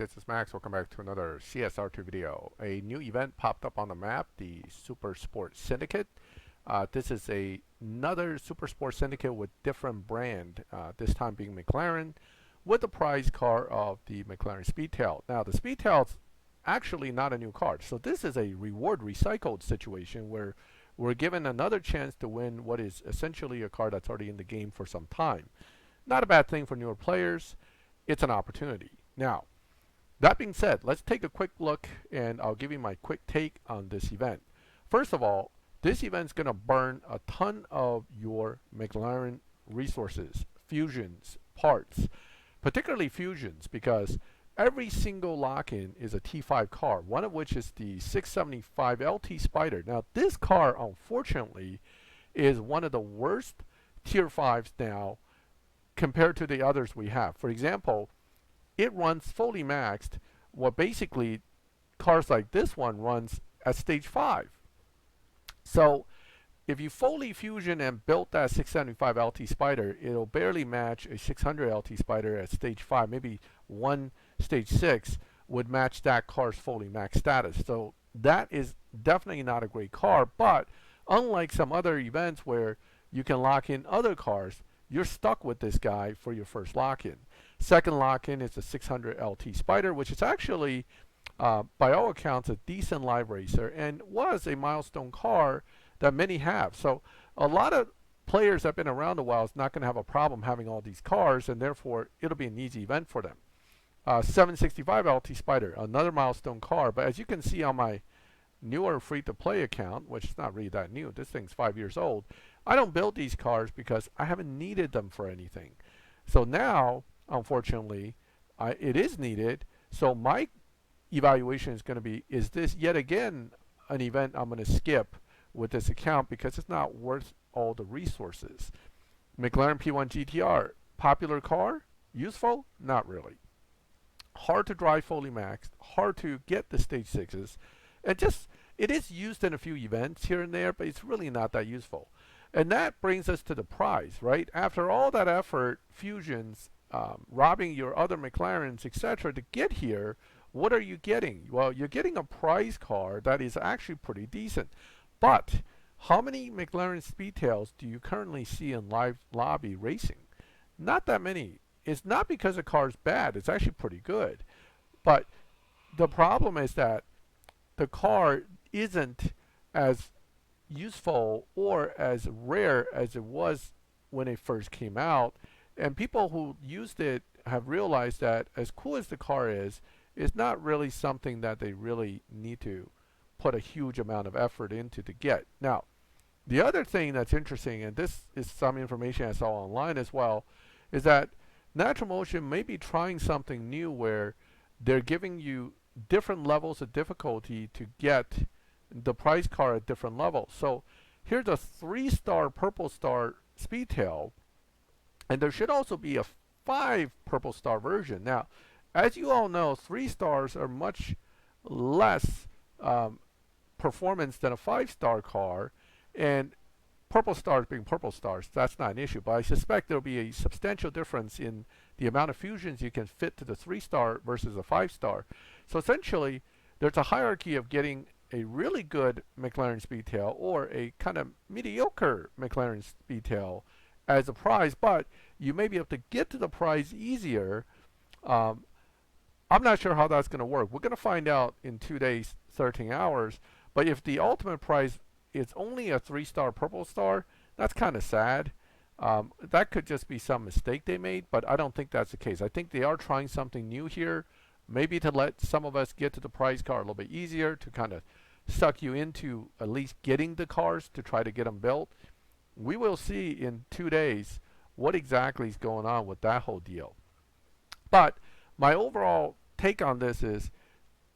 this is Max. Welcome back to another CSR2 video. A new event popped up on the map, the Supersport Syndicate. This is another Supersport Syndicate with different brand, this time being McLaren, with the prize car of the Mclaren Speedtail. Now, the Speedtail is actually not a new car, so this is a reward recycled situation where we're given another chance to win what is essentially a car that's already in the game for some time. Not a bad thing for newer players. It's an opportunity. Now, that being said, let's take a quick look and I'll give you my quick take on this event. First of all, this event is going to burn a ton of your McLaren resources, fusions, parts, particularly fusions, because every single lock-in is a T5 car, one of which is the 675 LT Spider. Now, this car, unfortunately, is one of the worst Tier 5s now compared to the others we have. For example, it runs fully maxed what basically cars like this one runs at stage 5. So if you fully fusion and built that 675 LT Spider, it'll barely match a 600 LT Spider at stage 5. Maybe one stage 6 would match that car's fully maxed status. So that is definitely not a great car, but unlike some other events where you can lock in other cars, you're stuck with this guy for your first lock-in. Second lock-in is the 600 LT Spider, which is actually, by all accounts, a decent live racer and was a milestone car that many have. So a lot of players that have been around a while is not going to have a problem having all these cars, and therefore it'll be an easy event for them. 765 LT Spider, another milestone car, but as you can see on my newer free-to-play account, which is not really that new, this thing's 5 years old, I don't build these cars because I haven't needed them for anything. So now, unfortunately, it is needed. So my evaluation is going to be, is this yet again an event I'm going to skip with this account because it's not worth all the resources? McLaren P1 GTR, popular car, useful? Not really. Hard to drive fully maxed, hard to get the stage 6s, and just, it is used in a few events here and there, but it's really not that useful. And that brings us to the prize, right? After all that effort, fusions, robbing your other McLarens, etc., to get here, what are you getting? Well, you're getting a prize car that is actually pretty decent. But how many McLaren Speedtails do you currently see in live lobby racing? Not that many. It's not because the car is bad. It's actually pretty good. But the problem is that the car isn't as useful or as rare as it was when it first came out, and people who used it have realized that as cool as the car is, it's not really something that they really need to put a huge amount of effort into to get. Now, the other thing that's interesting, and this is some information I saw online as well, is that Natural Motion may be trying something new where they're giving you different levels of difficulty to get the prize car at different levels. So here's a 3-star Purple Star Speedtail, and there should also be a 5 Purple Star version. Now, as you all know, 3 stars are much less performance than a 5-star car, and Purple Stars being Purple Stars, that's not an issue, but I suspect there'll be a substantial difference in the amount of fusions you can fit to the 3-star versus a 5-star. So essentially, there's a hierarchy of getting a really good McLaren Speedtail or a kind of mediocre McLaren Speedtail as a prize, but you may be able to get to the prize easier. I'm not sure how that's going to work. We're going to find out in 2 days, 13 hours, but if the ultimate prize is only a 3-star Purple Star, that's kind of sad. That could just be some mistake they made, but I don't think that's the case. I think they are trying something new here, maybe to let some of us get to the prize car a little bit easier, to kind of suck you into at least getting the cars to try to get them built. We will see in 2 days what exactly is going on with that whole deal. But my overall take on this is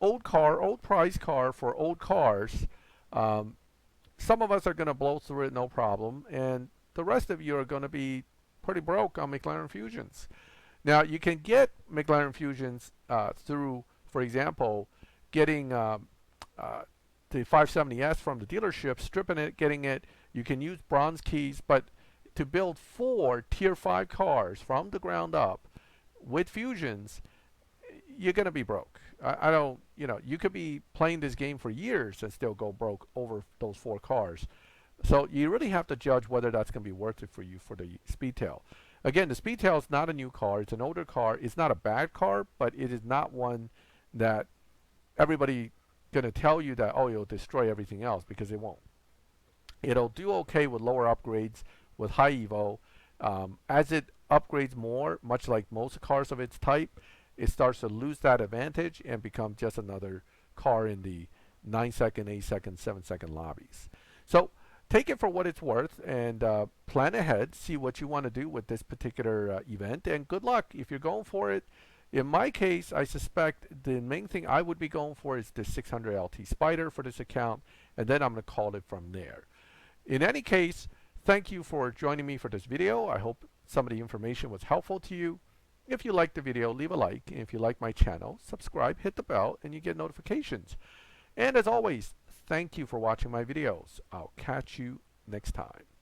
old car, old prize car for old cars. Some of us are going to blow through it no problem, and the rest of you are going to be pretty broke on McLaren Fusions. Now, you can get McLaren Fusions through, for example, getting the 570S from the dealership, stripping it, getting it. You can use bronze keys, but to build 4 Tier 5 cars from the ground up with Fusions, you're gonna be broke. I don't, you know, you could be playing this game for years and still go broke over those 4 cars. So you really have to judge whether that's going to be worth it for you for the Speedtail. Again, the Speedtail is not a new car. It's an older car. It's not a bad car, but it is not one that everybody going to tell you that, oh, it'll destroy everything else, because it won't. It'll do okay with lower upgrades, with high Evo. As it upgrades more, much like most cars of its type, it starts to lose that advantage and become just another car in the 9-second, 8-second, 7-second lobbies. So take it for what it's worth, and plan ahead, see what you want to do with this particular event, and good luck if you're going for it. In my case, I suspect the main thing I would be going for is the 600 LT Spider for this account, and then I'm going to call it from there. In any case, thank you for joining me for this video. I hope some of the information was helpful to you. If you liked the video, leave a like, and if you like my channel, subscribe, hit the bell, and you get notifications. And as always, thank you for watching my videos. I'll catch you next time.